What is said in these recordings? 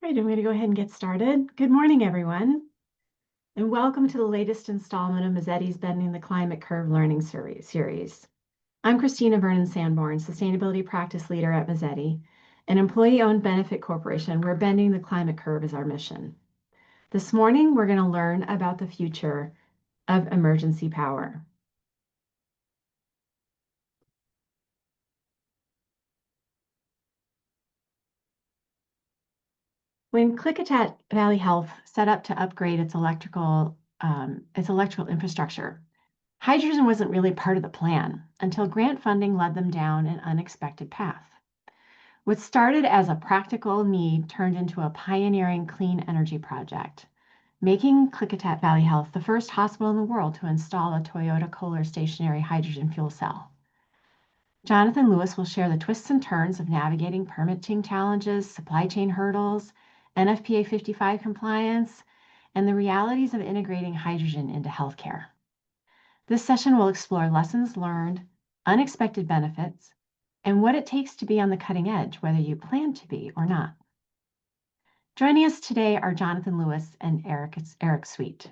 Right, I'm going to go ahead and get started. Good morning, everyone, and welcome to the latest installment of Mazzetti's Bending the Climate Curve Learning Series. I'm Christina Vernon Sanborn, Sustainability Practice Leader at Mazzetti, an employee-owned benefit corporation where bending the climate curve is our mission. This morning, we're going to learn about the future of emergency power. When Klickitat Valley Health set up to upgrade its electrical infrastructure, hydrogen wasn't really part of the plan until grant funding led them down an unexpected path. What started as a practical need turned into a pioneering clean energy project, making Klickitat Valley Health the first hospital in the world to install a Toyota Kohler stationary hydrogen fuel cell. Jonathan Lewis will share the twists and turns of navigating permitting challenges, supply chain hurdles, NFPA 55 compliance, and the realities of integrating hydrogen into healthcare. This session will explore lessons learned, unexpected benefits, and what it takes to be on the cutting edge, whether you plan to be or not. Joining us today are Jonathan Lewis and Eric Sweet.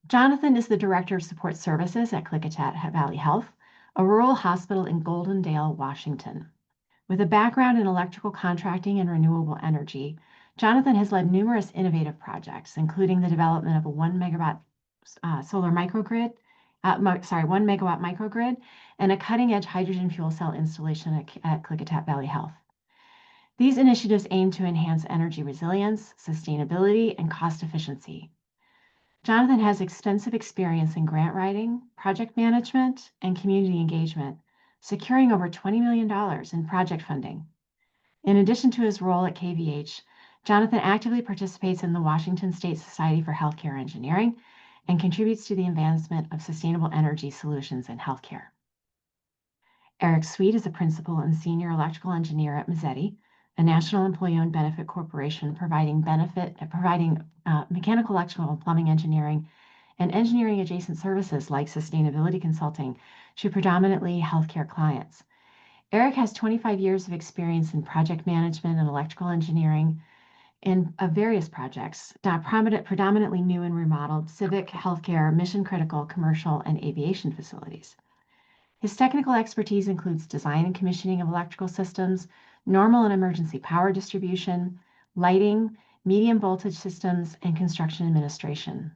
Jonathan is the Director of Support Services at Klickitat Valley Health, a rural hospital in Goldendale, Washington. With a background in electrical contracting and renewable energy, Jonathan has led numerous innovative projects, including the development of a 1 megawatt solar microgrid, 1 megawatt microgrid, and a cutting-edge hydrogen fuel cell installation at Klickitat Valley Health. These initiatives aim to enhance energy resilience, sustainability, and cost efficiency. Jonathan has extensive experience in grant writing, project management, and community engagement, securing over $20 million in project funding. In addition to his role at KVH, Jonathan actively participates in the Washington State Society for Healthcare Engineering and contributes to the advancement of sustainable energy solutions in healthcare. Eric Sweet is a principal and senior electrical engineer at Mazzetti, a national employee-owned benefit corporation providing mechanical, electrical, and plumbing engineering and engineering adjacent services like sustainability consulting to predominantly healthcare clients. Eric has 25 years of experience in project management and electrical engineering in various projects, predominantly new and remodeled civic, healthcare, mission-critical, commercial, and aviation facilities. His technical expertise includes design and commissioning of electrical systems, normal and emergency power distribution, lighting, medium voltage systems, and construction administration.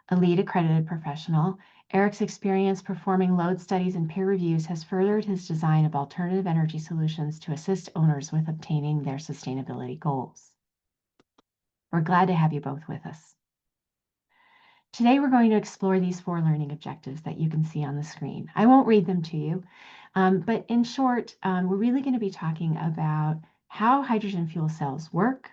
A LEED accredited professional, Eric's experience performing load studies and peer reviews has furthered his design of alternative energy solutions to assist owners with obtaining their sustainability goals. We're glad to have you both with us. Today, we're going to explore these 4 learning objectives that you can see on the screen. I won't read them to you, but in short, we're really going to be talking about how hydrogen fuel cells work,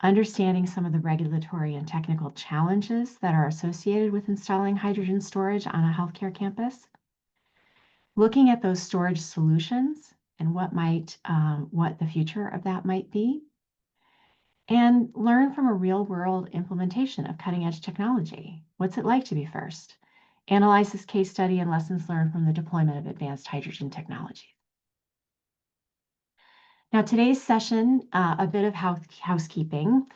understanding some of the regulatory and technical challenges that are associated with installing hydrogen storage on a healthcare campus, looking at those storage solutions and what the future of that might be, and learn from a real-world implementation of cutting-edge technology. What's it like to be first? Analyze this case study and lessons learned from the deployment of advanced hydrogen technology. Now, today's session, a bit of housekeeping.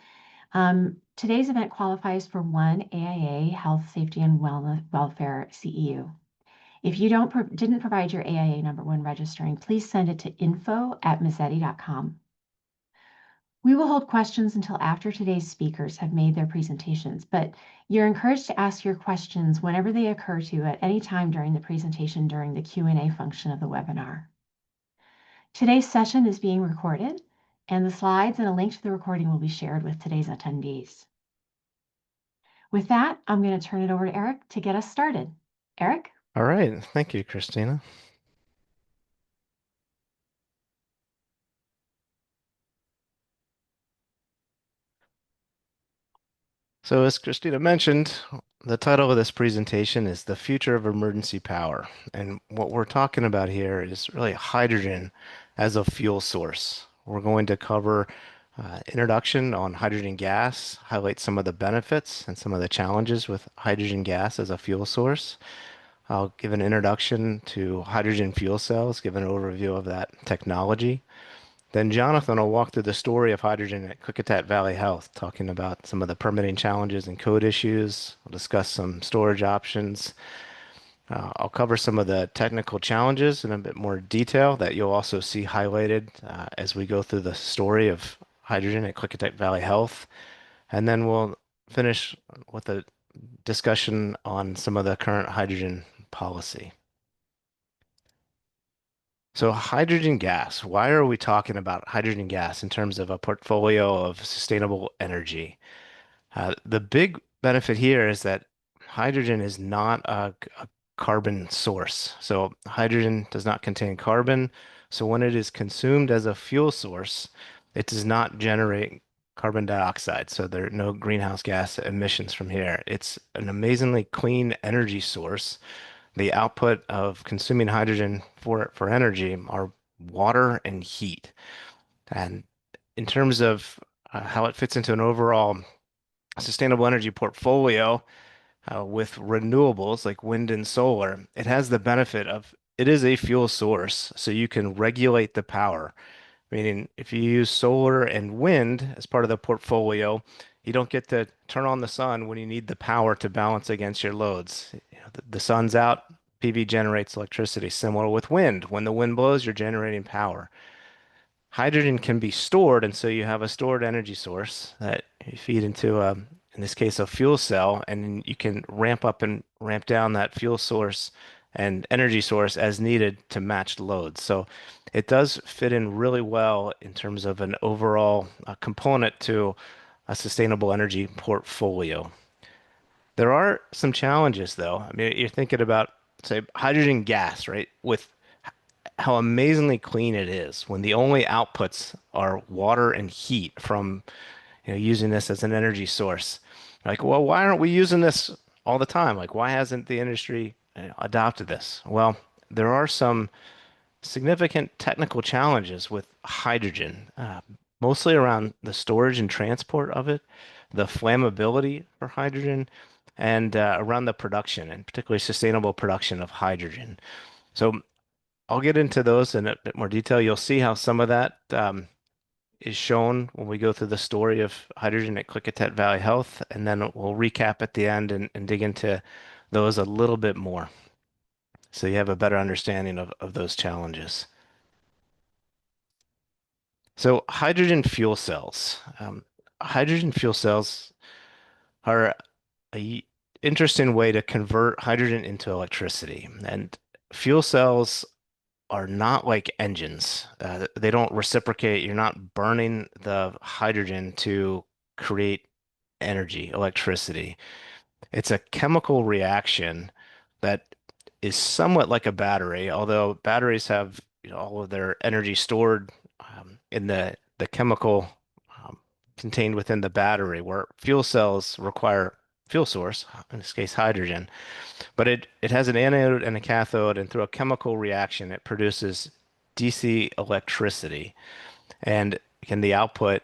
Today's event qualifies for 1 AIA Health, Safety, and Welfare CEU. If you didn't provide your AIA number when registering, please send it to info@mazzetti.com. We will hold questions until after today's speakers have made their presentations, but you're encouraged to ask your questions whenever they occur to you at any time during the presentation during the Q&A function of the webinar. Today's session is being recorded, and the slides and a link to the recording will be shared with today's attendees. With that, I'm going to turn it over to Eric to get us started. Eric? All right. Thank you, Christina. So as Christina mentioned, the title of this presentation is The Future of Emergency Power. And what we're talking about here is really hydrogen as a fuel source. We're going to cover introduction on hydrogen gas, highlight some of the benefits and some of the challenges with hydrogen gas as a fuel source. I'll give an introduction to hydrogen fuel cells, give an overview of that technology. Then Jonathan will walk through the story of hydrogen at Klickitat Valley Health, talking about some of the permitting challenges and code issues. We'll discuss some storage options. I'll cover some of the technical challenges in a bit more detail that you'll also see highlighted as we go through the story of hydrogen at Klickitat Valley Health. And then we'll finish with a discussion on some of the current hydrogen policy. So hydrogen gas, why are we talking about hydrogen gas in terms of a portfolio of sustainable energy? The big benefit here is that hydrogen is not a carbon source. So hydrogen does not contain carbon. So when it is consumed as a fuel source, it does not generate carbon dioxide. So there are no greenhouse gas emissions from here. It's an amazingly clean energy source. The output of consuming hydrogen for energy are water and heat. And in terms of how it fits into an overall sustainable energy portfolio with renewables like wind and solar, it has the benefit of it is a fuel source, so you can regulate the power. Meaning, if you use solar and wind as part of the portfolio, you don't get to turn on the sun when you need the power to balance against your loads. You know, the sun's out, PV generates electricity. Similar with wind. When the wind blows, you're generating power. Hydrogen can be stored, and so you have a stored energy source that you feed into in this case, a fuel cell, and you can ramp up and ramp down that fuel source and energy source as needed to match loads. So it does fit in really well in terms of an overall component to a sustainable energy portfolio. There are some challenges, though. I mean, you're thinking about, say, hydrogen gas, right? With how amazingly clean it is when the only outputs are water and heat from using this as an energy source. Like, well, why aren't we using this all the time? Like, why hasn't the industry adopted this? Well, there are some significant technical challenges with hydrogen, mostly around the storage and transport of it, the flammability for hydrogen, and around the production, and particularly sustainable production of hydrogen. So I'll get into those in a bit more detail. You'll see how some of that is shown when we go through the story of hydrogen at Klickitat Valley Health, and then we'll recap at the end and dig into those a little bit more so you have a better understanding of those challenges. So hydrogen fuel cells. Hydrogen fuel cells are a interesting way to convert hydrogen into electricity. And fuel cells are not like engines. They don't reciprocate. You're not burning the hydrogen to create energy, electricity. It's a chemical reaction that is somewhat like a battery, although batteries have all of their energy stored in the chemical um, contained within the battery, where fuel cells require fuel source, in this case hydrogen. But it has an anode and a cathode, and through a chemical reaction, it produces DC electricity. And can the output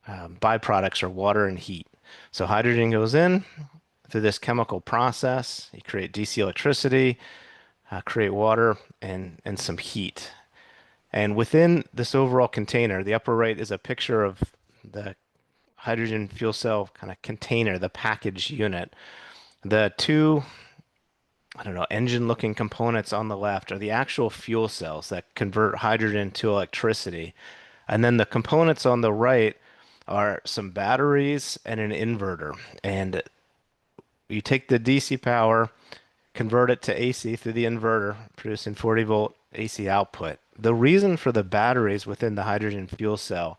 byproducts are water and heat. So hydrogen goes in through this chemical process. You create DC electricity, create water, and some heat. And within this overall container, the upper right is a picture of the hydrogen fuel cell kind of container, the package unit. The two, I don't know, engine-looking components on the left are the actual fuel cells that convert hydrogen to electricity. And then the components on the right are some batteries and an inverter. And you take the DC power, convert it to AC through the inverter, producing 40-volt AC output. The reason for the batteries within the hydrogen fuel cell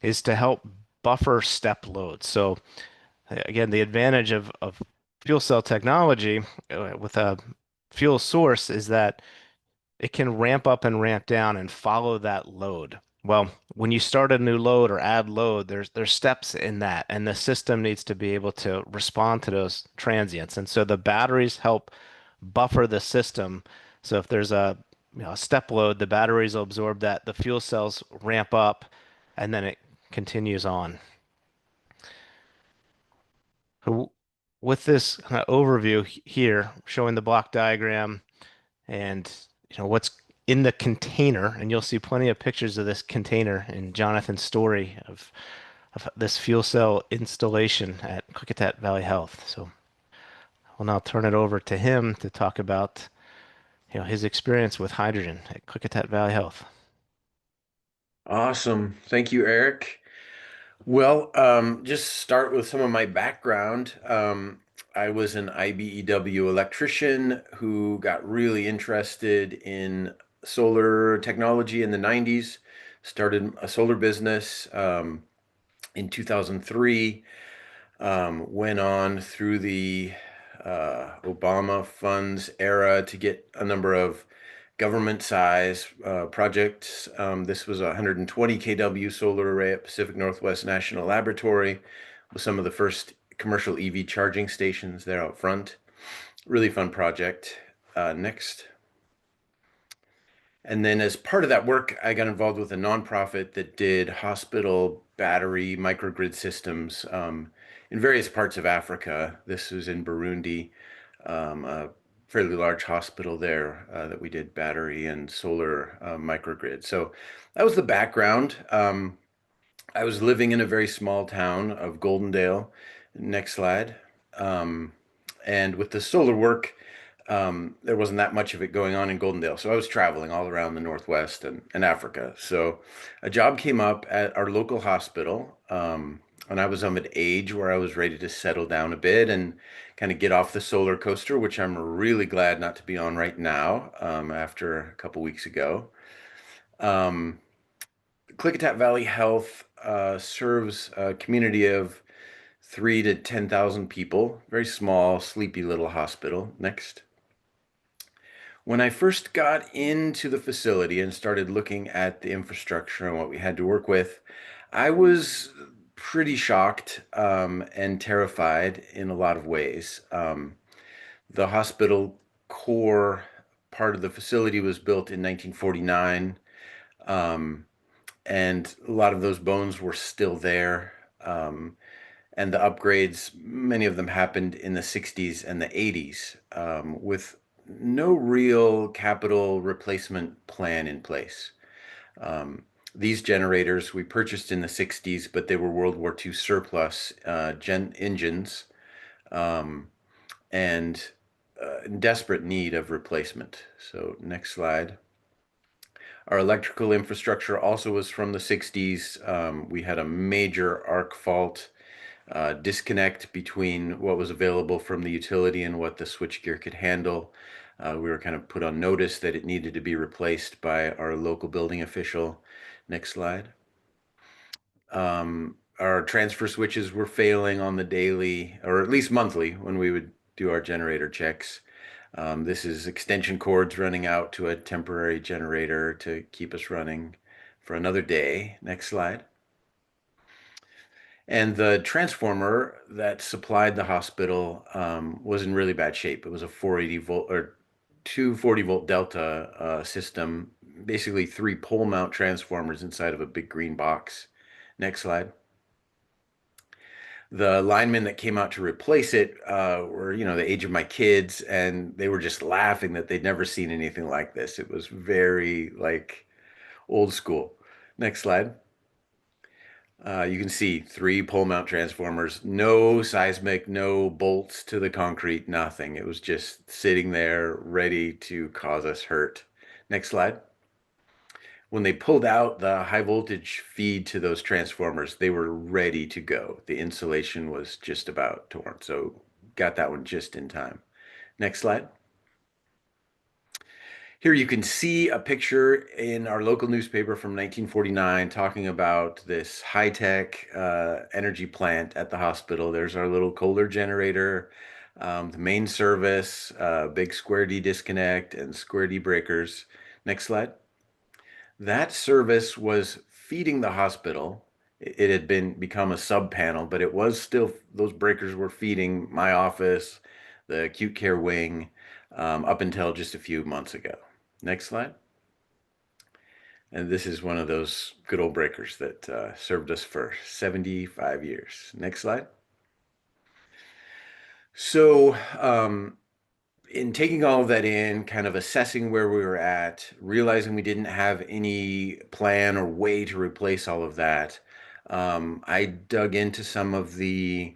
is to help buffer step loads. So again, the advantage of fuel cell technology with a fuel source is that it can ramp up and ramp down and follow that load. Well, when you start a new load or add load, there's steps in that, and the system needs to be able to respond to those transients. And so the batteries help buffer the system. So if there's a step load, the batteries will absorb that, the fuel cells ramp up, and then it continues on. So with this kind of overview here, showing the block diagram and what's in the container, and you'll see plenty of pictures of this container in Jonathan's story of this fuel cell installation at Klickitat Valley Health. So I'll now turn it over to him to talk about, his experience with hydrogen at Klickitat Valley Health. Awesome. Thank you, Eric. Well, just start with some of my background. I was an IBEW electrician who got really interested in solar technology in the 90s, started a solar business in 2003, went on through the Obama funds era to get a number of government size projects. This was a 120 kW solar array at Pacific Northwest National Laboratory with some of the first commercial EV charging stations there out front. Really fun project. Next. And then as part of that work, I got involved with a nonprofit that did hospital battery microgrid systems in various parts of Africa. This was in Burundi, a fairly large hospital there that we did battery and solar microgrid. So that was the background. I was living in a very small town of Goldendale. Next slide. And with the solar work, there wasn't that much of it going on in Goldendale. So I was traveling all around the Northwest and Africa. So a job came up at our local hospital. And I was of an age where I was ready to settle down a bit and kind of get off the solar coaster, which I'm really glad not to be on right now after a couple weeks ago. Um, Klickitat Valley Health serves a community of 3 to 10,000 people, very small, sleepy little hospital. Next. When I first got into the facility and started looking at the infrastructure and what we had to work with, I was pretty shocked and terrified in a lot of ways. The hospital core part of the facility was built in 1949, and a lot of those bones were still there. And the upgrades, many of them happened in the 60s and the 80s, with no real capital replacement plan in place. These generators we purchased in the 60s, but they were World War II surplus engines, and in desperate need of replacement. So next slide. Our electrical infrastructure also was from the 60s. We had a major arc fault disconnect between what was available from the utility and what the switchgear could handle. We were kind of put on notice that it needed to be replaced by our local building official. Next slide. Our transfer switches were failing on the daily, or at least monthly, when we would do our generator checks. This is extension cords running out to a temporary generator to keep us running for another day. Next slide. And the transformer that supplied the hospital was in really bad shape. It was a 480 volt or 240 volt delta system, basically 3 pole mount transformers inside of a big green box. Next slide. The linemen that came out to replace it were, the age of my kids, and they were just laughing that they'd never seen anything like this. It was very like old school. Next slide. You can see 3 pole mount transformers, no seismic, no bolts to the concrete, nothing. It was just sitting there ready to cause us hurt. Next slide. When they pulled out the high voltage feed to those transformers, they were ready to go. The insulation was just about torn, so got that one just in time. Next slide. Here you can see a picture in our local newspaper from 1949 talking about this high-tech energy plant at the hospital. There's our little Kohler generator, the main service, big square D disconnect, and square D breakers. Next slide. That service was feeding the hospital. It had become a sub panel, but it was still, those breakers were feeding my office, the acute care wing, up until just a few months ago. Next slide. And this is one of those good old breakers that served us for 75 years. Next slide. So in taking all of that in, kind of assessing where we were at, realizing we didn't have any plan or way to replace all of that, I dug into some of the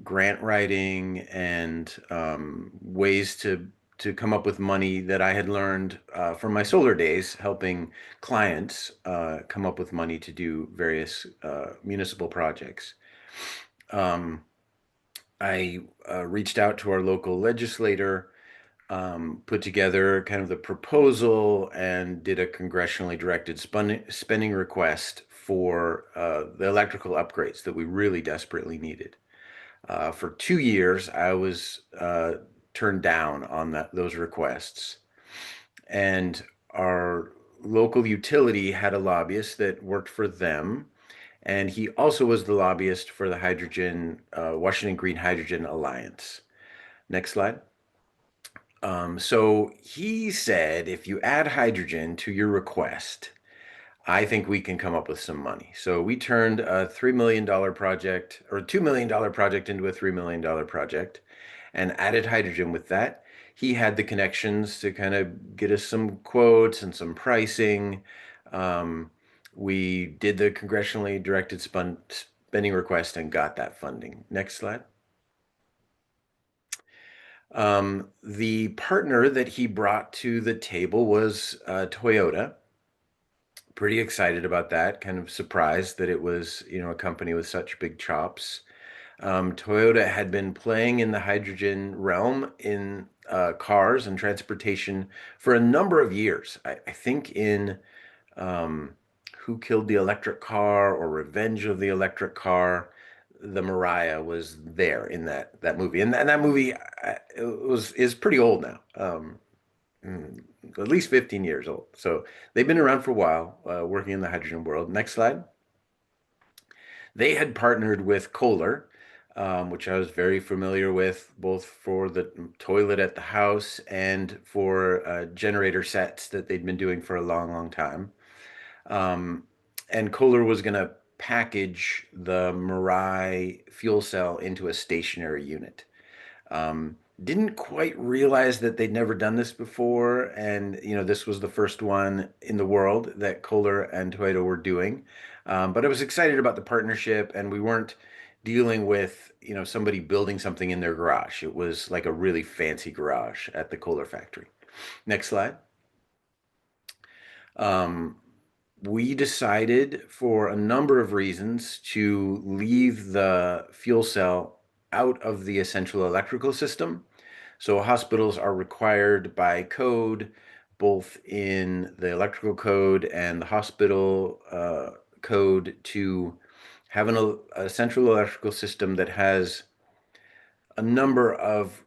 grant writing and ways to come up with money that I had learned from my solar days, helping clients come up with money to do various municipal projects. I reached out to our local legislator, put together kind of the proposal, and did a congressionally directed spending request for the electrical upgrades that we really desperately needed. For 2 years, I was turned down on those requests. And our local utility had a lobbyist that worked for them. And he also was the lobbyist for the Washington Green Hydrogen Alliance. Next slide. So he said, if you add hydrogen to your request, I think we can come up with some money. So we turned a $3 million project or $2 million project into a $3 million project and added hydrogen with that. He had the connections to kind of get us some quotes and some pricing. We did the congressionally directed spending request and got that funding. Next slide. The partner that he brought to the table was Toyota. Pretty excited about that, kind of surprised that it was, a company with such big chops. Toyota had been playing in the hydrogen realm in cars and transportation for a number of years. I think in Who Killed the Electric Car or Revenge of the Electric Car, the Mariah was there in that movie. And that movie is pretty old now. At least 15 years old. So they've been around for a while, working in the hydrogen world. Next slide. They had partnered with Kohler, which I was very familiar with, both for the toilet at the house and for generator sets that they'd been doing for a long, long time. And Kohler was going to package the Mirai fuel cell into a stationary unit. Didn't quite realize that they'd never done this before, and this was the first one in the world that Kohler and Toyota were doing. But I was excited about the partnership, and we weren't dealing with somebody building something in their garage. It was like a really fancy garage at the Kohler factory. Next slide. We decided for a number of reasons to leave the fuel cell out of the essential electrical system. So hospitals are required by code, both in the electrical code and the hospital code, to have a central electrical system that has a number of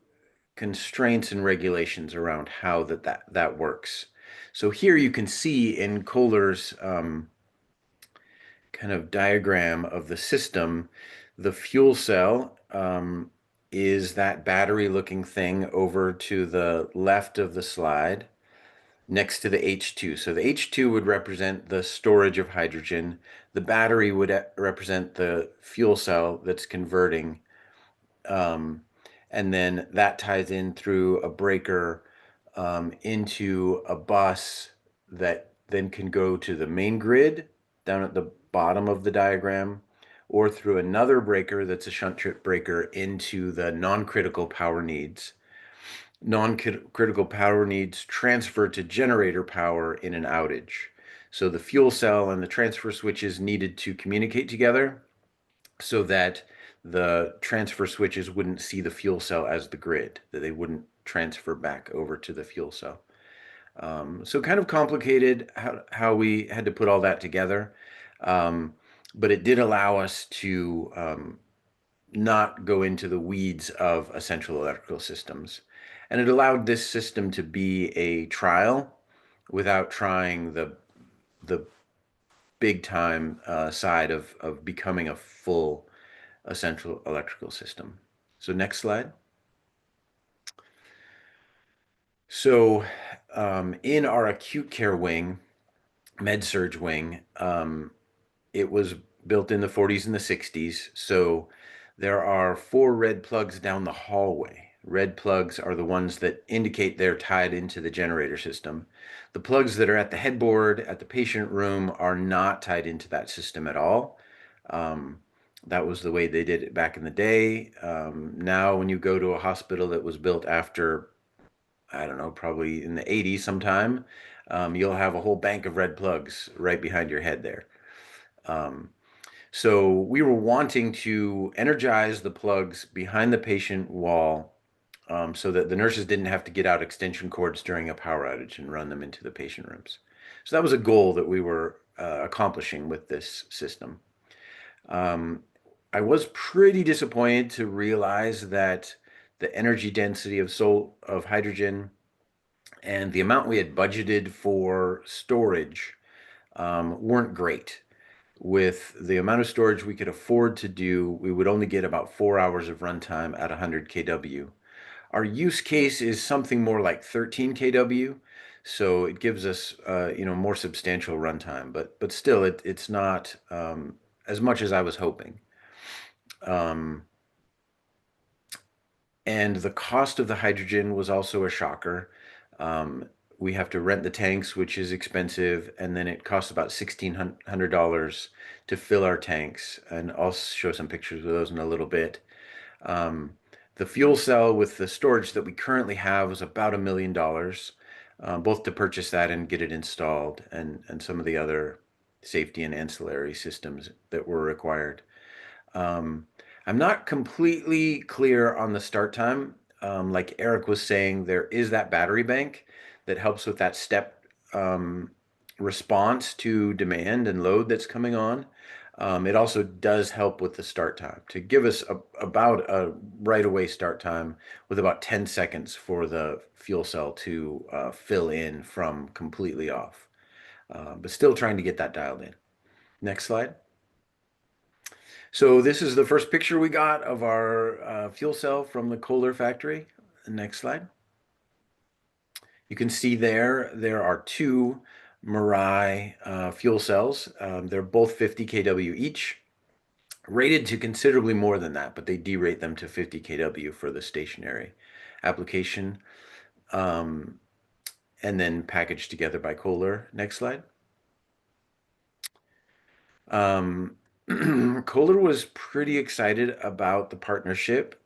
constraints and regulations around how that works. So here you can see in Kohler's kind of diagram of the system, the fuel cell is that battery looking thing over to the left of the slide next to the H2. So the H2 would represent the storage of hydrogen. The battery would represent the fuel cell that's converting. And then that ties in through a breaker into a bus that then can go to the main grid down at the bottom of the diagram, or through another breaker that's a shunt trip breaker into the non-critical power needs. Non-critical power needs transfer to generator power in an outage. So the fuel cell and the transfer switches needed to communicate together so that the transfer switches wouldn't see the fuel cell as the grid, that they wouldn't transfer back over to the fuel cell. So kind of complicated how we had to put all that together. But it did allow us to not go into the weeds of essential electrical systems. And it allowed this system to be a trial without trying the big time side of becoming a full essential electrical system. So next slide. So in our acute care wing, med-surg wing, it was built in the 40s and the 60s. So there are 4 red plugs down the hallway. Red plugs are the ones that indicate they're tied into the generator system. The plugs that are at the headboard at the patient room are not tied into that system at all. That was the way they did it back in the day. Now, when you go to a hospital that was built after, I don't know, probably in the 80s sometime, you'll have a whole bank of red plugs right behind your head there. So we were wanting to energize the plugs behind the patient wall, so that the nurses didn't have to get out extension cords during a power outage and run them into the patient rooms. So that was a goal that we were accomplishing with this system. I was pretty disappointed to realize that the energy density of hydrogen and the amount we had budgeted for storage weren't great. With the amount of storage we could afford to do, we would only get about 4 hours of runtime at 100 kW. Our use case is something more like 13 kW, so it gives us more substantial runtime, but still it's not as much as I was hoping. And the cost of the hydrogen was also a shocker. We have to rent the tanks, which is expensive, and then it costs about $1,600 to fill our tanks. And I'll show some pictures of those in a little bit. The fuel cell with the storage that we currently have was about $1 million, both to purchase that and get it installed, and some of the other safety and ancillary systems that were required. I'm not completely clear on the start time. Like Eric was saying, there is that battery bank that helps with that step response to demand and load that's coming on. It also does help with the start time to give us about a right away start time with about 10 seconds for the fuel cell to fill in from completely off. But still trying to get that dialed in. Next slide. So this is the first picture we got of our fuel cell from the Kohler factory. Next slide. You can see there are two Mirai fuel cells. They're both 50 kW each, rated to considerably more than that, but they derate them to 50 kW for the stationary application, and then packaged together by Kohler. Next slide. Kohler was pretty excited about the partnership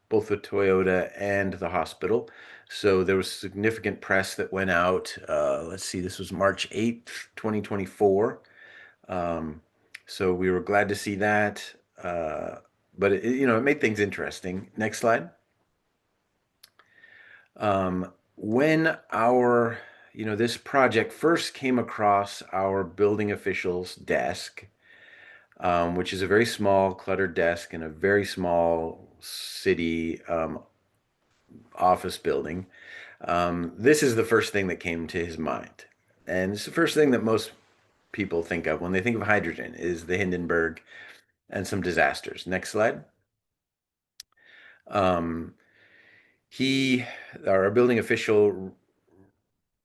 both with Toyota and the hospital. So there was significant press that went out. Let's see, this was March 8th, 2024. So we were glad to see that. But it made things interesting. Next slide. When this project first came across our building official's desk, which is a very small, cluttered desk in a very small city office building, this is the first thing that came to his mind. And it's the first thing that most people think of when they think of hydrogen is the Hindenburg and some disasters. Next slide. Our building official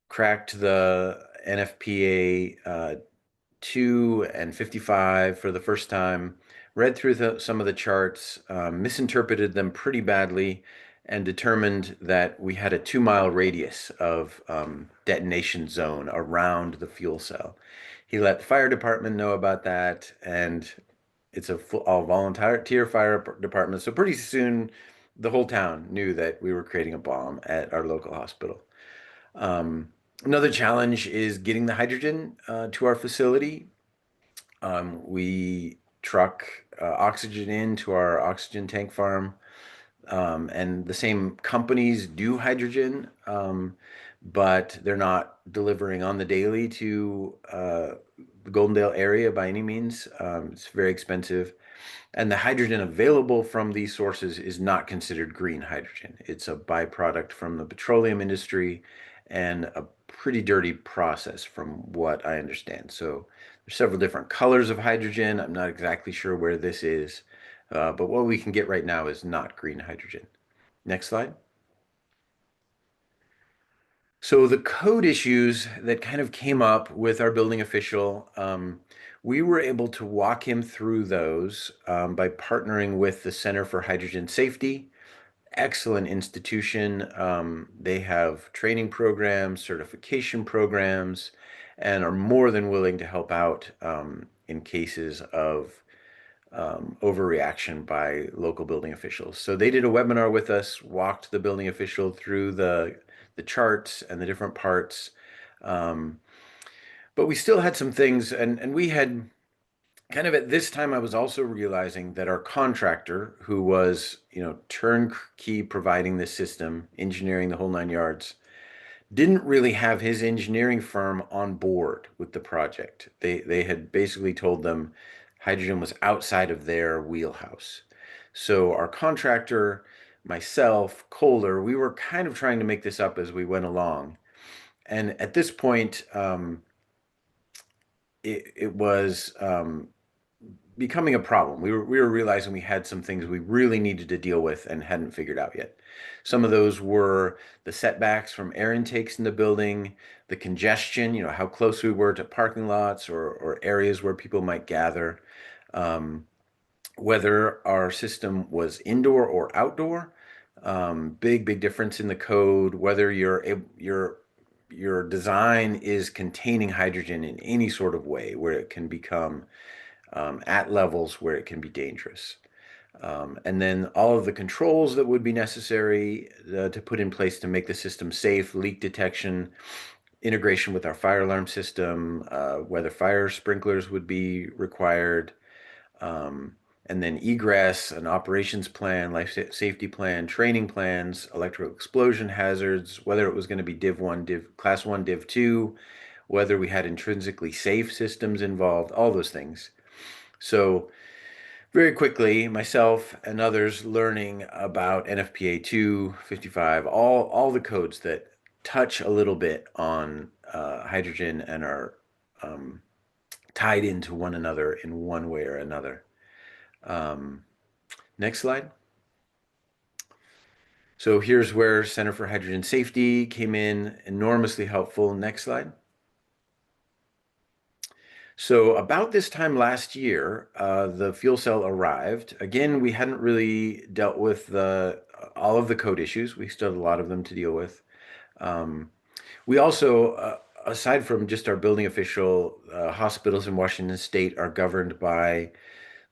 cracked the NFPA 2 and 55 for the first time, read through some of the charts, misinterpreted them pretty badly, and determined that we had a 2-mile radius of detonation zone around the fuel cell. He let the fire department know about that, and it's all volunteer fire department. So pretty soon, the whole town knew that we were creating a bomb at our local hospital. Another challenge is getting the hydrogen to our facility. We truck oxygen into our oxygen tank farm, and the same companies do hydrogen, but they're not delivering on the daily to the Goldendale area by any means. It's very expensive. And the hydrogen available from these sources is not considered green hydrogen. It's a byproduct from the petroleum industry and a pretty dirty process from what I understand. So there's several different colors of hydrogen. I'm not exactly sure where this is, but what we can get right now is not green hydrogen. Next slide. So the code issues that kind of came up with our building official, we were able to walk him through those by partnering with the Center for Hydrogen Safety. excellent institution. They have training programs, certification programs, and are more than willing to help out in cases of overreaction by local building officials. So they did a webinar with us, walked the building official through the charts and the different parts. But we still had some things, and we had kind of at this time, I was also realizing that our contractor, who was, turnkey providing this system, engineering the whole 9 yards, didn't really have his engineering firm on board with the project. They had basically told them hydrogen was outside of their wheelhouse. So our contractor, myself, Kohler, we were kind of trying to make this up as we went along. And at this point, it was becoming a problem. We were realizing we had some things we really needed to deal with and hadn't figured out yet. Some of those were the setbacks from air intakes in the building, the congestion, how close we were to parking lots or areas where people might gather, whether our system was indoor or outdoor, big difference in the code, whether your design is containing hydrogen in any sort of way where it can become at levels where it can be dangerous. And then all of the controls that would be necessary to put in place to make the system safe, leak detection, integration with our fire alarm system, whether fire sprinklers would be required, and then egress, an operations plan, life safety plan, training plans, electrical explosion hazards, whether it was going to be Div 1, Class 1, Div 2, whether we had intrinsically safe systems involved, all those things. So very quickly, myself and others learning about NFPA 255, all the codes that touch a little bit on hydrogen and are tied into one another in one way or another. Next slide. So here's where Center for Hydrogen Safety came in, enormously helpful. Next slide. So about this time last year, the fuel cell arrived. Again, we hadn't really dealt with all of the code issues. We still had a lot of them to deal with. We also, aside from just our building official, hospitals in Washington State are governed by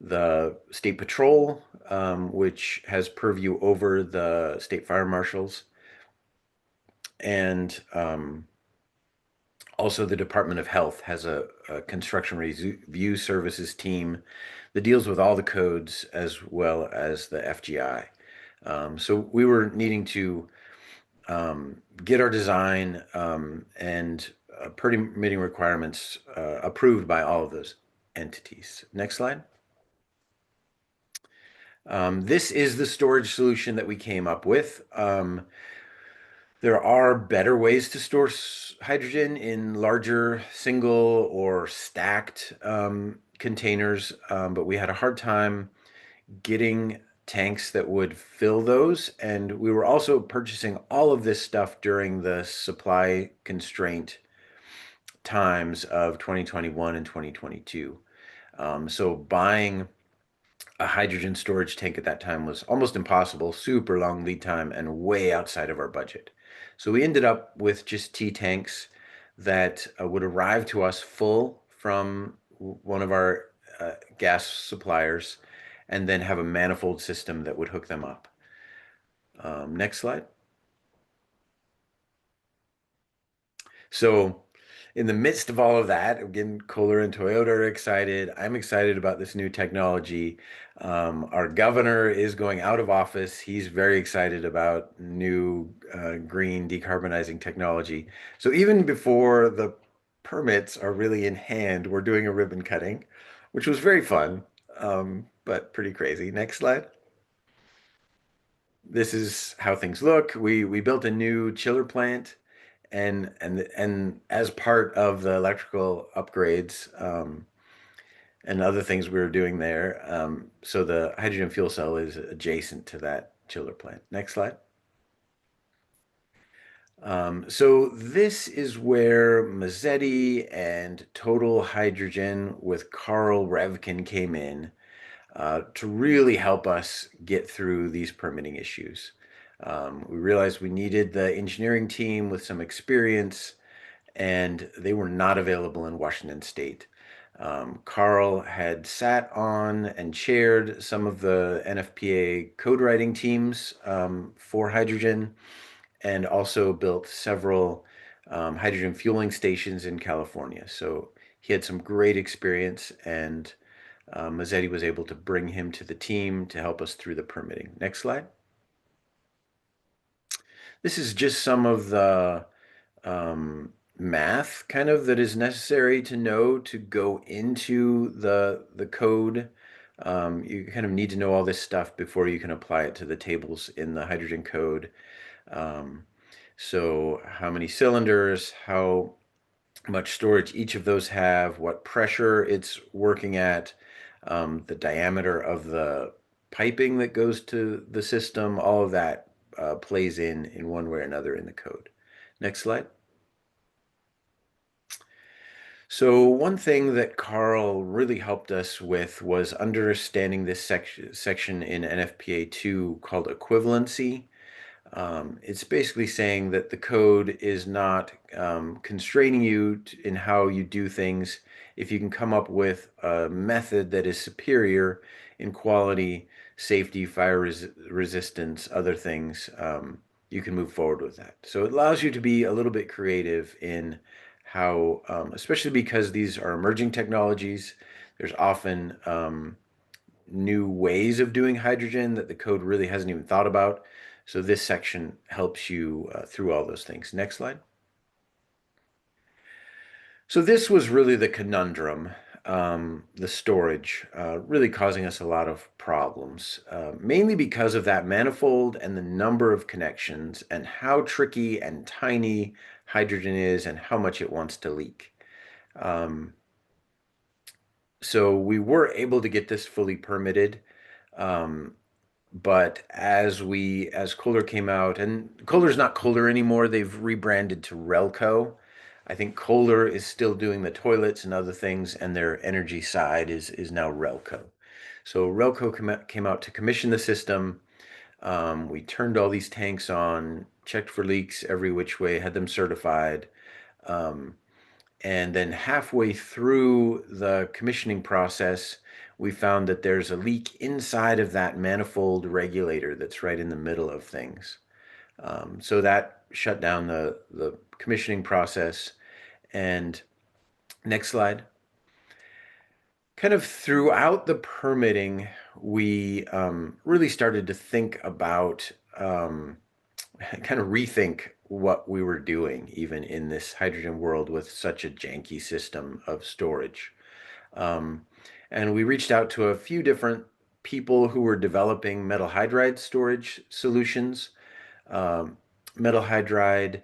the State Patrol, which has purview over the state fire marshals, and also the Department of Health has a construction review services team that deals with all the codes as well as the FGI. So we were needing to get our design and permitting requirements approved by all of those entities. Next slide. This is the storage solution that we came up with. There are better ways to store hydrogen in larger single or stacked containers, but we had a hard time getting tanks that would fill those. And we were also purchasing all of this stuff during the supply constraint times of 2021 and 2022. So buying a hydrogen storage tank at that time was almost impossible, super long lead time, and way outside of our budget. So we ended up with just T tanks that would arrive to us full from one of our gas suppliers, and then have a manifold system that would hook them up. Next slide. So in the midst of all of that, again, Kohler and Toyota are excited. I'm excited about this new technology. Our governor is going out of office. He's very excited about new green decarbonizing technology. So even before the permits are really in hand, we're doing a ribbon cutting, which was very fun, but pretty crazy. Next slide. This is how things look. We built a new chiller plant. And as part of the electrical upgrades and other things we were doing there, so the hydrogen fuel cell is adjacent to that chiller plant. Next slide. So this is where Mazzetti and Total Hydrogen with Carl Revkin came in to really help us get through these permitting issues. We realized we needed the engineering team with some experience, and they were not available in Washington State. Carl had sat on and chaired some of the NFPA code writing teams for hydrogen, and also built several hydrogen fueling stations in California. So he had some great experience, and Mazzetti was able to bring him to the team to help us through the permitting. Next slide. This is just some of the math kind of that is necessary to know to go into the code. You kind of need to know all this stuff before you can apply it to the tables in the hydrogen code. So how many cylinders, how much storage each of those have, what pressure it's working at, the diameter of the piping that goes to the system, all of that plays in one way or another in the code. Next slide. So one thing that Carl really helped us with was understanding this section in NFPA 2 called equivalency. It's basically saying that the code is not constraining you in how you do things. If you can come up with a method that is superior in quality, safety, fire resistance, other things, you can move forward with that. So it allows you to be a little bit creative in how, especially because these are emerging technologies, there's often new ways of doing hydrogen that the code really hasn't even thought about. So this section helps you through all those things. Next slide. So this was really the conundrum, the storage, really causing us a lot of problems, mainly because of that manifold and the number of connections and how tricky and tiny hydrogen is and how much it wants to leak. So we were able to get this fully permitted. But as Kohler came out, and Kohler's not Kohler anymore, they've rebranded to Relco. I think Kohler is still doing the toilets and other things, and their energy side is now Relco. So Relco came out to commission the system. We turned all these tanks on, checked for leaks every which way, had them certified. And then halfway through the commissioning process, we found that there's a leak inside of that manifold regulator that's right in the middle of things. So that shut down the commissioning process. And next slide. Kind of throughout the permitting, we really started to think about, kind of rethink what we were doing, even in this hydrogen world with such a janky system of storage. And we reached out to a few different people who were developing metal hydride storage solutions. Metal hydride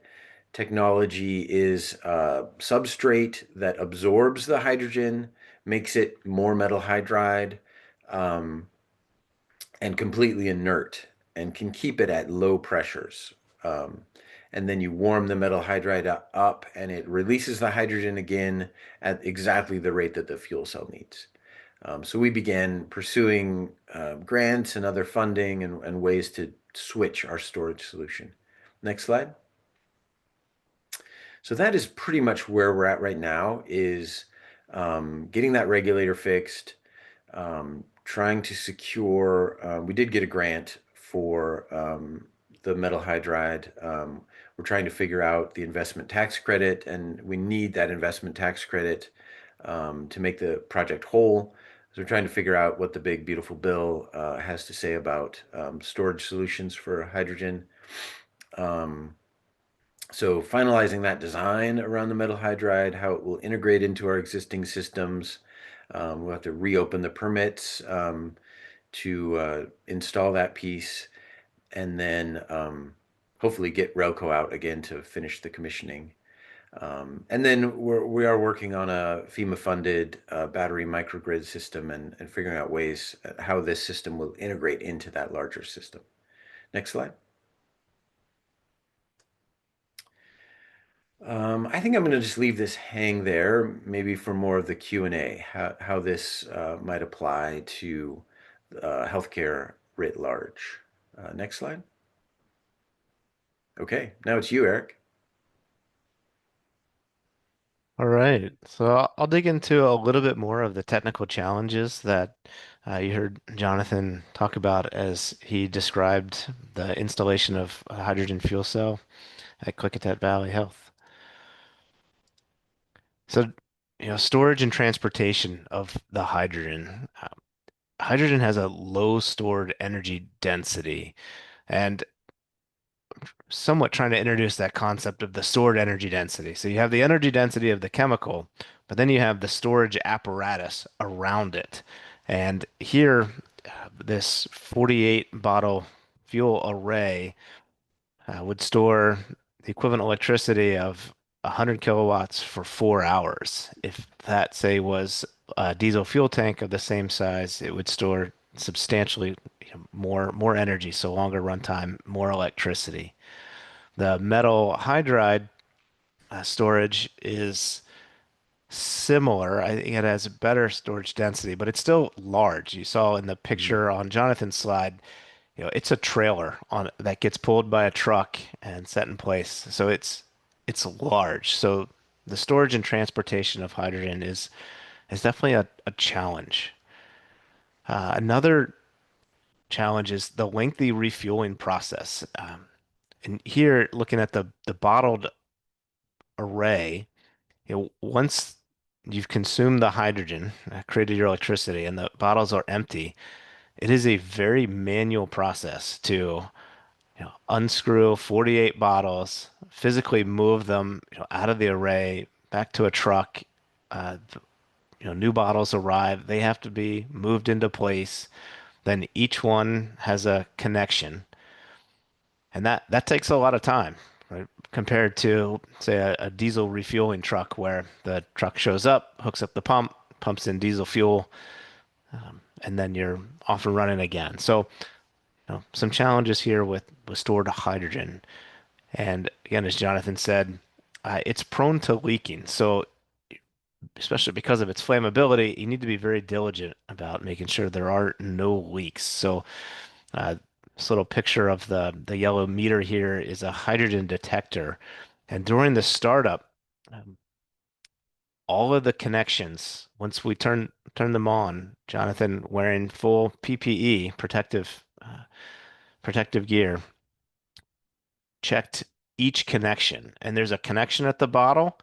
technology is a substrate that absorbs the hydrogen, makes it more metal hydride, and completely inert, and can keep it at low pressures. And then you warm the metal hydride up and it releases the hydrogen again at exactly the rate that the fuel cell needs. So we began pursuing grants and other funding and ways to switch our storage solution. Next slide. So that is pretty much where we're at right now, is getting that regulator fixed, trying to secure, we did get a grant for the metal hydride. We're trying to figure out the investment tax credit, and we need that investment tax credit to make the project whole. So we're trying to figure out what the big beautiful bill has to say about storage solutions for hydrogen. So finalizing that design around the metal hydride, how it will integrate into our existing systems. We'll have to reopen the permits to install that piece, and then hopefully get Relco out again to finish the commissioning. And then we are working on a FEMA-funded battery microgrid system and figuring out ways how this system will integrate into that larger system. Next slide. I think I'm going to just leave this hang there, maybe for more of the Q&A, how this might apply to healthcare writ large. Next slide. Okay, now it's you, Eric. All right. So I'll dig into a little bit more of the technical challenges that you heard Jonathan talk about as he described the installation of a hydrogen fuel cell at Klickitat Valley Health. So, storage and transportation of the hydrogen. Hydrogen has a low stored energy density, and somewhat trying to introduce that concept of the stored energy density. So you have the energy density of the chemical, but then you have the storage apparatus around it. And here, this 48 bottle fuel array would store the equivalent electricity of 100 kilowatts for 4 hours. If that, say, was a diesel fuel tank of the same size, it would store substantially more energy, so longer runtime, more electricity. The metal hydride storage is similar. I think it has a better storage density, but it's still large. You saw in the Mhm. picture on Jonathan's slide, it's a trailer on that gets pulled by a truck and set in place. So it's large. So the storage and transportation of hydrogen is definitely a challenge. Another challenge is the lengthy refueling process. And here, looking at the bottled array, once you've consumed the hydrogen, created your electricity, and the bottles are empty, it is a very manual process to, unscrew 48 bottles, physically move them, out of the array back to a truck. Uh, New bottles arrive, they have to be moved into place. Then each one has a connection, and that takes a lot of time, right? Compared to, say, a diesel refueling truck where the truck shows up, hooks up the pump, pumps in diesel fuel, and then you're off and running again. So, some challenges here with stored hydrogen. And again, as Jonathan said, it's prone to leaking. So, especially because of its flammability, you need to be very diligent about making sure there are no leaks. So, Uh, this little picture of the yellow meter here is a hydrogen detector. And during the startup, um, all of the connections, once we turn them on, Jonathan wearing full PPE, protective gear, checked each connection. And there's a connection at the bottle,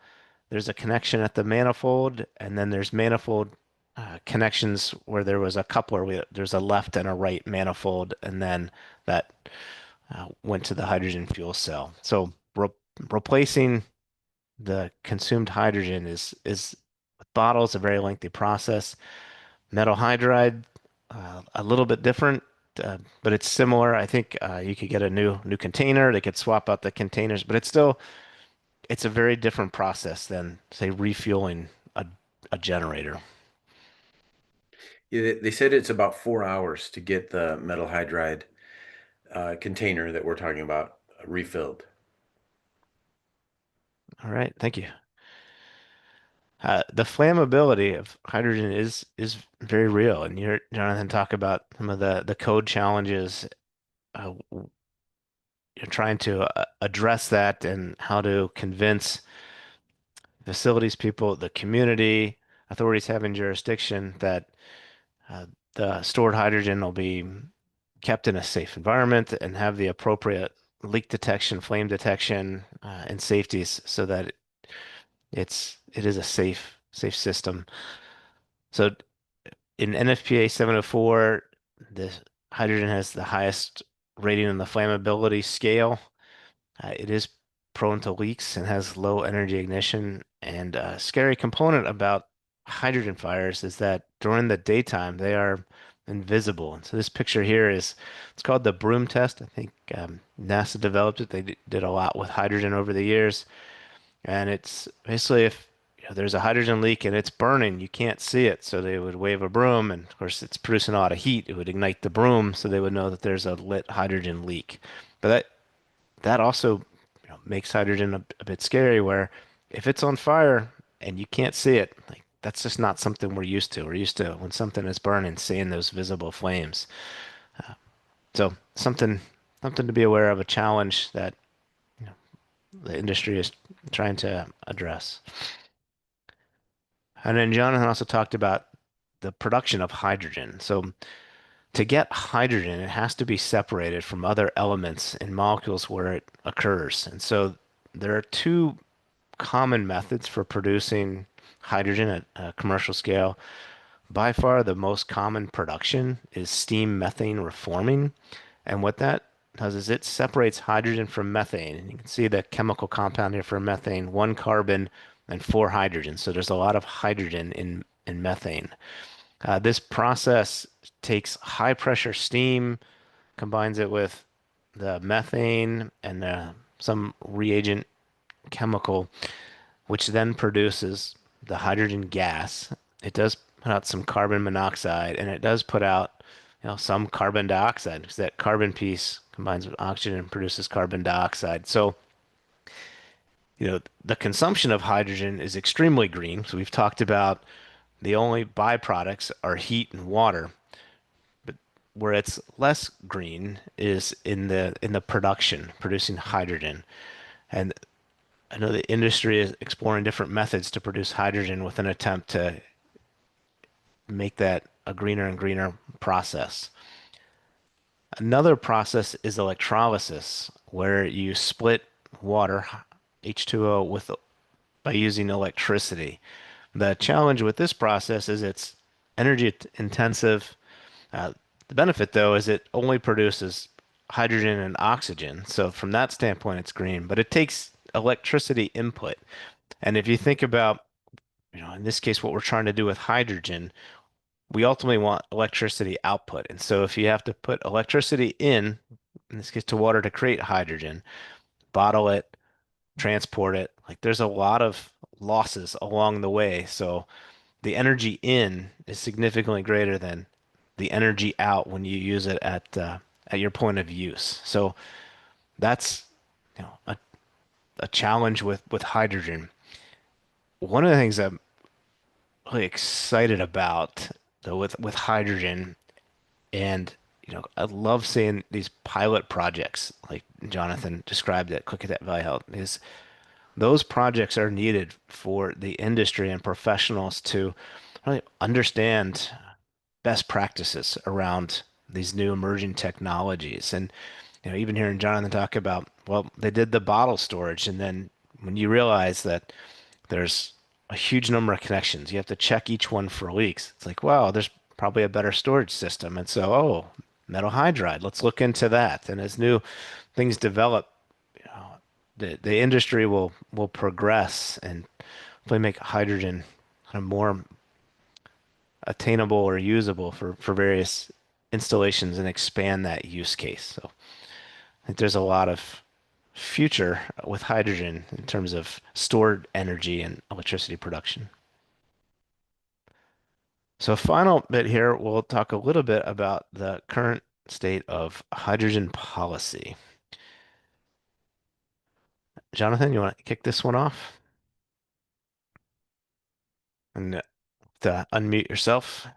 there's a connection at the manifold, and then there's manifold connections where there was a coupler. There's a left and a right manifold, and then that went to the hydrogen fuel cell. So replacing the consumed hydrogen is with bottles a very lengthy process. Metal hydride a little bit different, but it's similar. I think you could get a new container. They could swap out the containers, but it's a very different process than, say, refueling a generator. Yeah, they said it's about 4 hours to get the metal hydride container that we're talking about refilled. All right, thank you. The flammability of hydrogen is very real, and you heard Jonathan talk about some of the code challenges. You're trying to address that and how to convince facilities people, the community, authorities having jurisdiction that uh, the stored hydrogen will be kept in a safe environment and have the appropriate leak detection, flame detection, and safeties so that it is a safe system. So in NFPA 704, the hydrogen has the highest rating in the flammability scale. It is prone to leaks and has low energy ignition. And a scary component about hydrogen fires is that during the daytime, they are invisible. And so this picture here it's called the broom test. I think NASA developed it. They did a lot with hydrogen over the years. And it's basically if there's a hydrogen leak and it's burning, you can't see it. So they would wave a broom, and of course it's producing a lot of heat. It would ignite the broom, so they would know that there's a lit hydrogen leak. But that also makes hydrogen a bit scary, where if it's on fire and you can't see it, like that's just not something we're used to. We're used to when something is burning, seeing those visible flames. So something to be aware of, a challenge that the industry is trying to address. And then Jonathan also talked about the production of hydrogen. So to get hydrogen, it has to be separated from other elements in molecules where it occurs. And so there are two common methods for producing hydrogen at a commercial scale. By far, the most common production is steam methane reforming. And what that does is it separates hydrogen from methane. And you can see the chemical compound here for methane, one carbon and four hydrogens. So there's a lot of hydrogen in methane. This process takes high pressure steam, combines it with the methane and some reagent chemical, which then produces the hydrogen gas. It does put out some carbon monoxide, and it does put out, some carbon dioxide, because that carbon piece combines with oxygen and produces carbon dioxide. So, the consumption of hydrogen is extremely green. So we've talked about the only byproducts are heat and water. Where it's less green is in the production, producing hydrogen. And I know the industry is exploring different methods to produce hydrogen with an attempt to make that a greener and greener process. Another process is electrolysis, where you split water, H2O, by using electricity. The challenge with this process is it's energy intensive. The benefit, though, is it only produces hydrogen and oxygen. So from that standpoint, it's green, but it takes electricity input. And if you think about, in this case, what we're trying to do with hydrogen, we ultimately want electricity output. And so if you have to put electricity in this case, to water to create hydrogen, bottle it, transport it, like there's a lot of losses along the way. So the energy in is significantly greater than the energy out when you use it at your point of use. So that's a challenge with hydrogen. One of the things I'm really excited about though with hydrogen, and I love seeing these pilot projects like Jonathan described at Klickitat Valley Health, is those projects are needed for the industry and professionals to really understand best practices around these new emerging technologies. And even hearing Jonathan talk about, well, they did the bottle storage, and then when you realize that there's a huge number of connections, you have to check each one for leaks. It's like, wow, there's probably a better storage system. And so, oh, metal hydride, let's look into that. And as new things develop, the industry will progress and hopefully make hydrogen kind of more attainable or usable for various installations and expand that use case. So I think there's a lot of future with hydrogen in terms of stored energy and electricity production. So final bit here, we'll talk a little bit about the current state of hydrogen policy. Jonathan, you want to kick this one off? And to unmute yourself.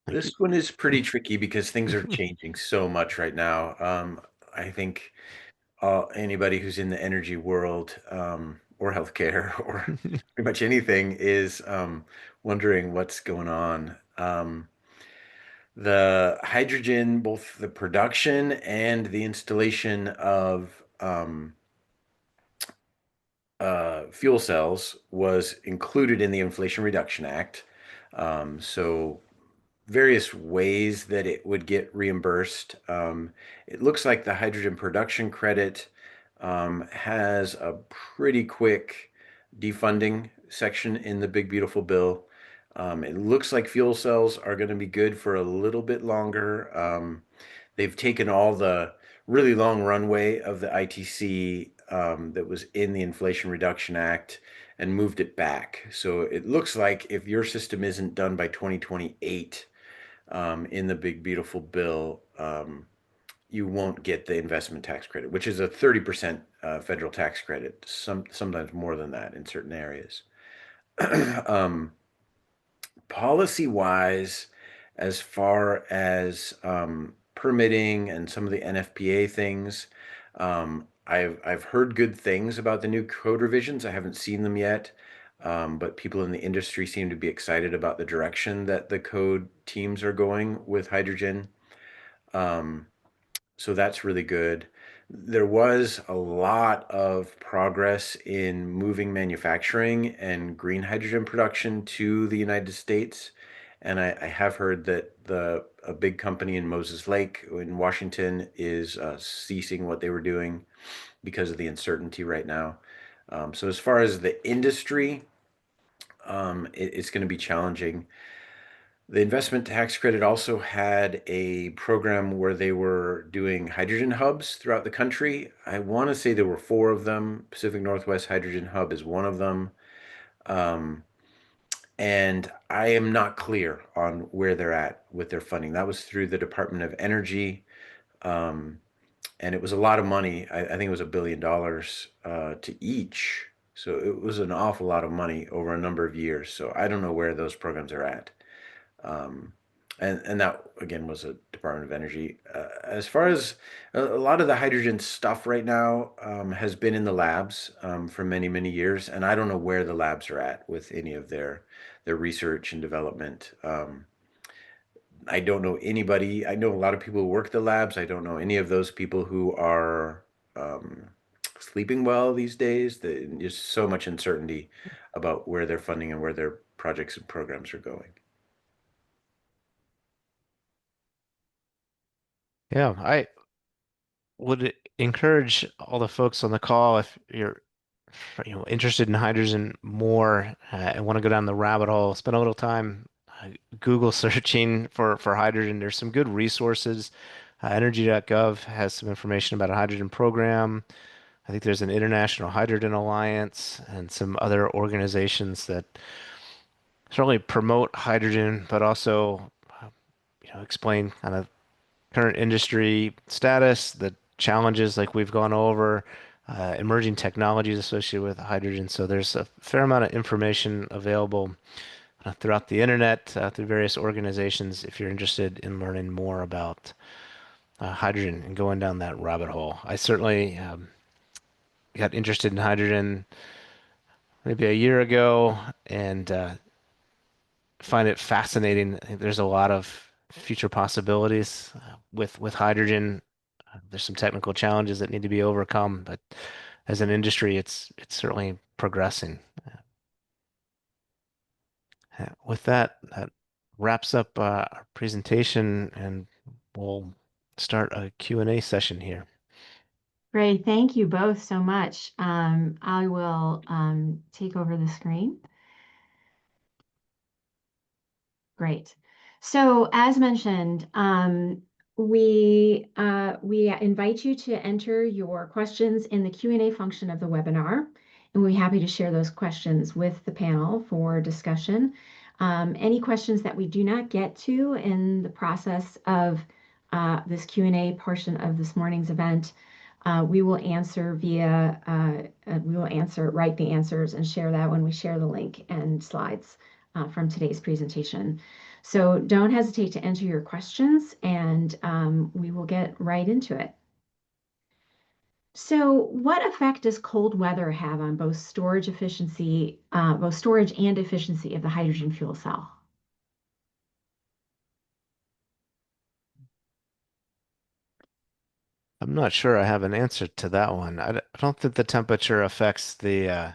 Thank This one is pretty tricky because things are changing so much right now. I think anybody who's in the energy world or healthcare or you. pretty much anything is wondering what's going on. The hydrogen, both the production and the installation of fuel cells was included in the Inflation Reduction Act. So various ways that it would get reimbursed. It looks like the hydrogen production credit has a pretty quick defunding section in the Big Beautiful Bill. It looks like fuel cells are going to be good for a little bit longer. They've taken all the really long runway of the ITC that was in the Inflation Reduction Act and moved it back. So it looks like if your system isn't done by 2028 in the Big Beautiful Bill, you won't get the investment tax credit, which is a 30% federal tax credit, sometimes more than that in certain areas. Policy-wise, as far as permitting and some of the NFPA things, I've heard good things about the new code revisions. I haven't seen them yet, but people in the industry seem to be excited about the direction that the code teams are going with hydrogen. Um, so that's really good. There was a lot of progress in moving manufacturing and green hydrogen production to the United States. And I have heard that a big company in Moses Lake in Washington is ceasing what they were doing because of the uncertainty right now. So as far as the industry, it's going to be challenging. The investment tax credit also had a program where they were doing hydrogen hubs throughout the country. I want to say there were four of them. Pacific Northwest Hydrogen Hub is one of them. Um, and I am not clear on where they're at with their funding. That was through the Department of Energy. Um, and it was a lot of money. I think it was $1 billion to each. So it was an awful lot of money over a number of years. So I don't know where those programs are at. Um, and that again was a Department of Energy. As far as a lot of the hydrogen stuff right now has been in the labs for many, many years, and I don't know where the labs are at with any of their research and development. I don't know anybody. I know a lot of people who work the labs. I don't know any of those people who are um, sleeping well these days. There's so much uncertainty about where their funding and where their projects and programs are going. Yeah, I would encourage all the folks on the call, if you're interested in hydrogen more and want to go down the rabbit hole, spend a little time Google searching for hydrogen. There's some good resources. Energy.gov has some information about a hydrogen program. I think there's an International Hydrogen Alliance and some other organizations that certainly promote hydrogen, but also explain kind of current industry status, the challenges like we've gone over, emerging technologies associated with hydrogen. So there's a fair amount of information available throughout the internet, through various organizations, if you're interested in learning more about hydrogen and going down that rabbit hole. I certainly got interested in hydrogen maybe a year ago and find it fascinating. I think there's a lot of future possibilities with hydrogen. There's some technical challenges that need to be overcome, but as an industry, it's certainly progressing. With that, that wraps up our presentation, and we'll start a Q&A session here. Great. Thank you both so much. I will take over the screen. Great. So as mentioned, we invite you to enter your questions in the Q&A function of the webinar, and we're happy to share those questions with the panel for discussion. Any questions that we do not get to in the process of this Q&A portion of this morning's event, we will answer write the answers and share that when we share the link and slides from today's presentation. So don't hesitate to enter your questions, and we will get right into it. So what effect does cold weather have on both storage and efficiency of the hydrogen fuel cell? I'm not sure I have an answer to that one. I don't think the temperature affects the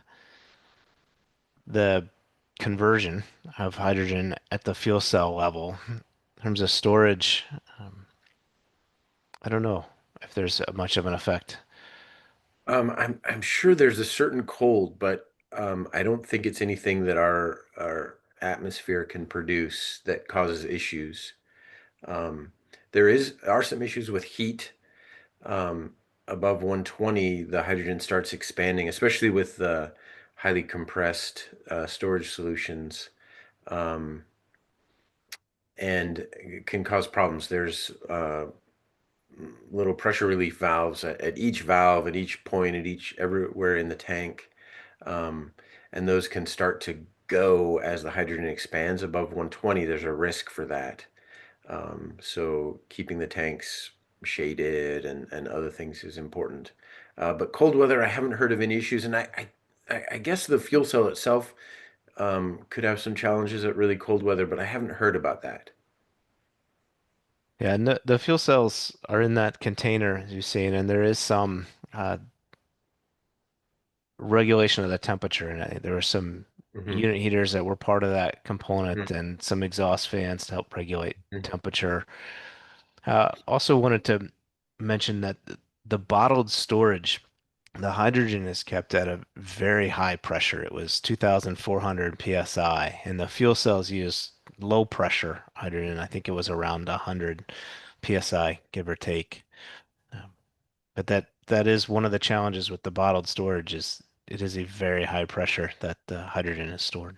conversion of hydrogen at the fuel cell level. In terms of storage, um, I don't know if there's much of an effect. I'm sure there's a certain cold, but I don't think it's anything that our atmosphere can produce that causes issues. Um, are some issues with heat. Um, Above 120, the hydrogen starts expanding, especially with the highly compressed storage solutions, um, and it can cause problems. There's little pressure relief valves at each valve, at each point, everywhere in the tank. Um, and those can start to go as the hydrogen expands above 120. There's a risk for that. So keeping the tanks shaded and other things is important. But cold weather, I haven't heard of any issues. And I guess the fuel cell itself could have some challenges at really cold weather, but I haven't heard about that. Yeah, and the fuel cells are in that container, as you've seen, and there is some regulation of the temperature. And there were some Hmm. unit heaters that were part of that component and some exhaust fans to help regulate temperature. Also wanted to mention that the bottled storage, the hydrogen is kept at a very high pressure. It was 2,400 psi, and the fuel cells use low pressure hydrogen. I think it was around 100 psi, give or take. But that is one of the challenges with the bottled storage is it is a very high pressure that the hydrogen is stored.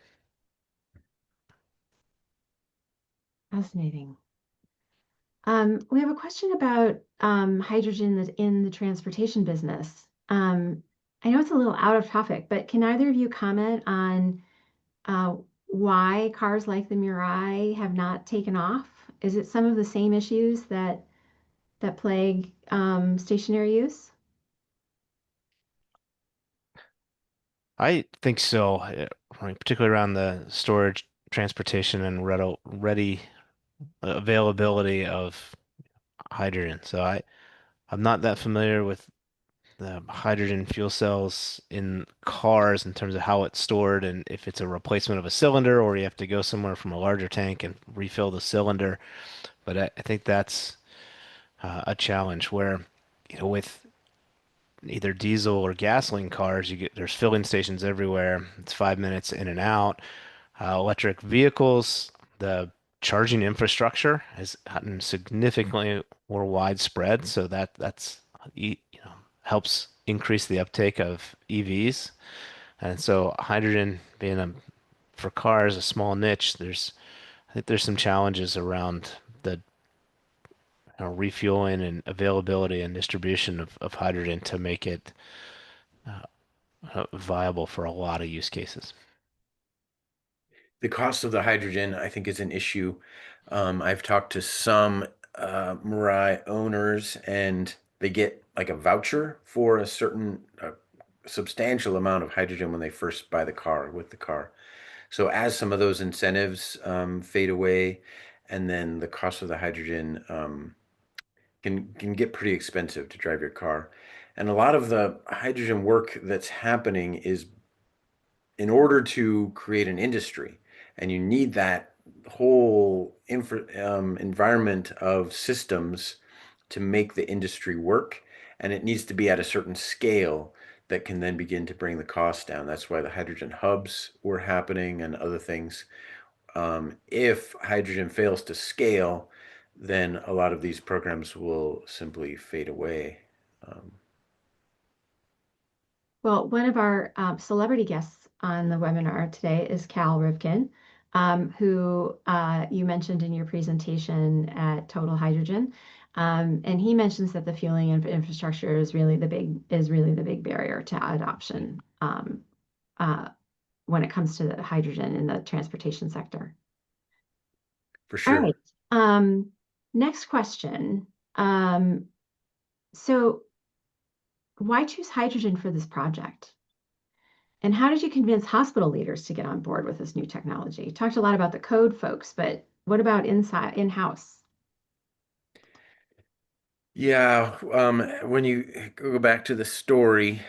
Fascinating. We have a question about hydrogen that's in the transportation business. I know it's a little out of topic, but can either of you comment on uh, why cars like the Mirai have not taken off? Is it some of the same issues that plague stationary use? I think so, like, particularly around the storage, transportation, and ready availability of hydrogen. I'm not that familiar with the hydrogen fuel cells in cars in terms of how it's stored and if it's a replacement of a cylinder or you have to go somewhere from a larger tank and refill the cylinder. But I think that's a challenge where, with either diesel or gasoline cars, there's filling stations everywhere. It's 5 minutes in and out. Electric vehicles, the charging infrastructure has gotten significantly more widespread, so that's helps increase the uptake of EVs. And so hydrogen being for cars a small niche, I think there's some challenges around the refueling and availability and distribution of hydrogen to make it viable for a lot of use cases. The cost of the hydrogen, I think, is an issue. I've talked to some Mirai owners, and they get like a voucher for a certain substantial amount of hydrogen when they first buy the car with the car. So as some of those incentives fade away, and then the cost of the hydrogen can get pretty expensive to drive your car. And a lot of the hydrogen work that's happening is in order to create an industry, and you need that whole environment of systems to make the industry work, and it needs to be at a certain scale that can then begin to bring the cost down. That's why the hydrogen hubs were happening and other things. If hydrogen fails to scale, then a lot of these programs will simply fade away. Um, Well, one of our celebrity guests on the webinar today is Cal Rivkin, who you mentioned in your presentation at Total Hydrogen. And he mentions that the fueling infrastructure is really the big barrier to adoption uh, when it comes to the hydrogen in the transportation sector. for All sure. right. Next question. So why choose hydrogen for this project? And how did you convince hospital leaders to get on board with this new technology? You talked a lot about the code folks, but what about in-house? Yeah, when you go back to the story,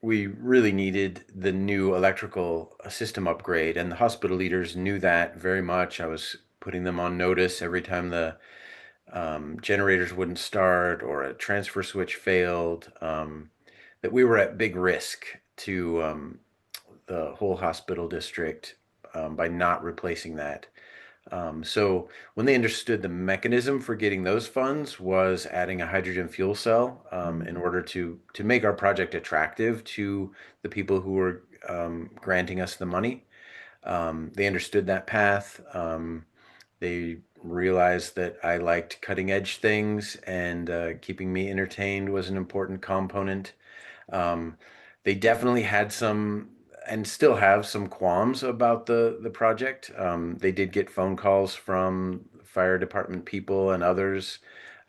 we really needed the new electrical system upgrade, and the hospital leaders knew that very much. I was putting them on notice every time the generators wouldn't start or a transfer switch failed, that we were at big risk to the whole hospital district by not replacing that. So when they understood the mechanism for getting those funds was adding a hydrogen fuel cell in order to make our project attractive to the people who were granting us the money. They understood that path. They realized that I liked cutting edge things, and keeping me entertained was an important component. Um, they definitely had some and still have some qualms about the project. They did get phone calls from fire department people and others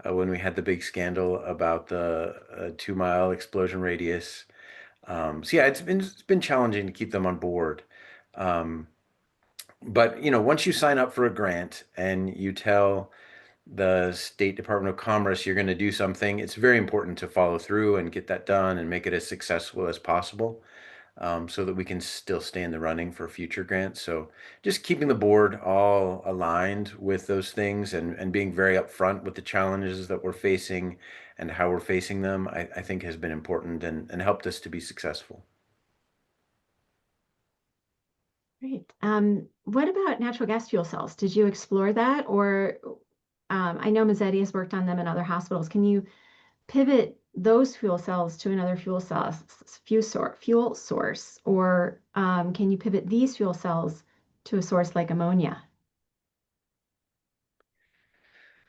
when we had the big scandal about the 2 mile explosion radius. So yeah, it's been challenging to keep them on board. Um, but once you sign up for a grant and you tell the State Department of Commerce you're going to do something, it's very important to follow through and get that done and make it as successful as possible, so that we can still stay in the running for future grants. So just keeping the board all aligned with those things and being very upfront with the challenges that we're facing and how we're facing them, I think has been important and helped us to be successful. Great. What about natural gas fuel cells? Did you explore that? Or I know Mazzetti has worked on them in other hospitals. Can you pivot those fuel cells to another fuel source, or can you pivot these fuel cells to a source like ammonia?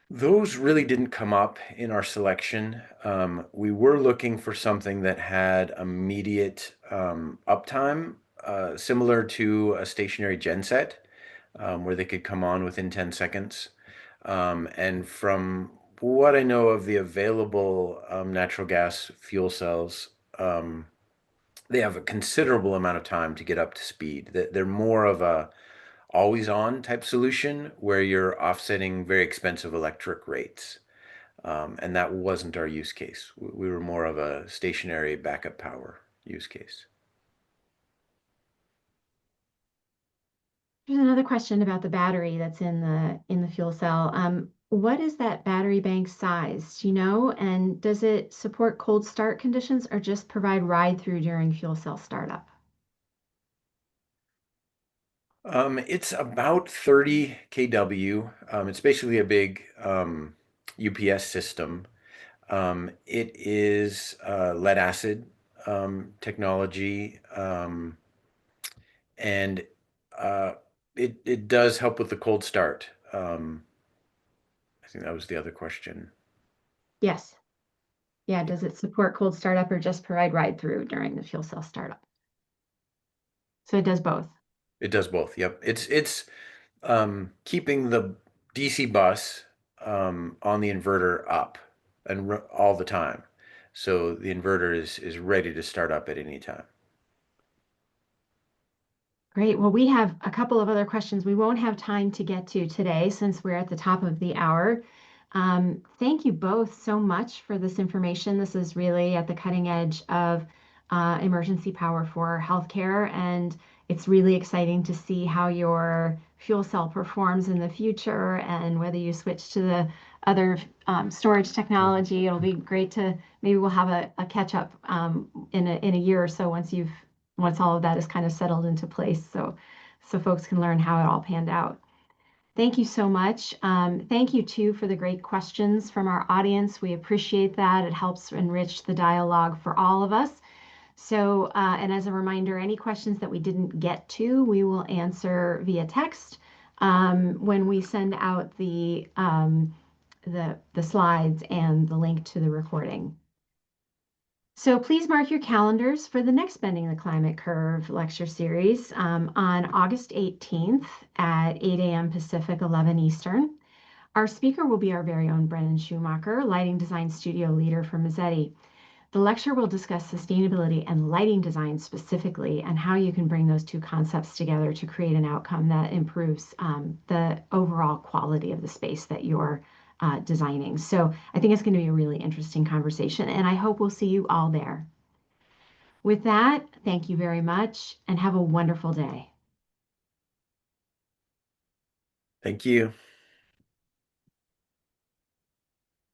Those really didn't come up in our selection. We were looking for something that had immediate uptime, similar to a stationary genset, where they could come on within 10 seconds. And from what I know of the available natural gas fuel cells, they have a considerable amount of time to get up to speed. They're more of a always on type solution where you're offsetting very expensive electric rates. And that wasn't our use case. We were more of a stationary backup power use case. There's another question about the battery that's in the fuel cell. What is that battery bank size? Do you know? And does it support cold start conditions or just provide ride through during fuel cell startup? It's about 30 kW. It's basically a big UPS system. It is lead acid technology, and uh, it does help with the cold start. I think that was the other question. Yes. Yeah. Does it support cold startup or just provide ride through during the fuel cell startup? So it does both. It does both. Yep. It's keeping the DC bus on the inverter up and all the time. So the inverter is ready to start up at any time. Great. Well, we have a couple of other questions we won't have time to get to today since we're at the top of the hour. Thank you both so much for this information. This is really at the cutting edge of emergency power for healthcare, and it's really exciting to see how your fuel cell performs in the future and whether you switch to the other storage technology. It'll be great to maybe we'll have a catch up in a year or so once all of that is kind of settled into place, so folks can learn how it all panned out. Thank you so much. Thank you too for the great questions from our audience. We appreciate that. It helps enrich the dialogue for all of us. So, and as a reminder, any questions that we didn't get to, we will answer via text when we send out the slides and the link to the recording. So please mark your calendars for the next Bending the Climate Curve lecture series on August 18th at 8 a.m. Pacific, 11 Eastern. Our speaker will be our very own Brennan Schumacher, lighting design studio leader for Mazzetti. The lecture will discuss sustainability and lighting design specifically and how you can bring those two concepts together to create an outcome that improves the overall quality of the space that you're designing. So I think it's going to be a really interesting conversation, and I hope we'll see you all there. With that, thank you very much and have a wonderful day. Thank you.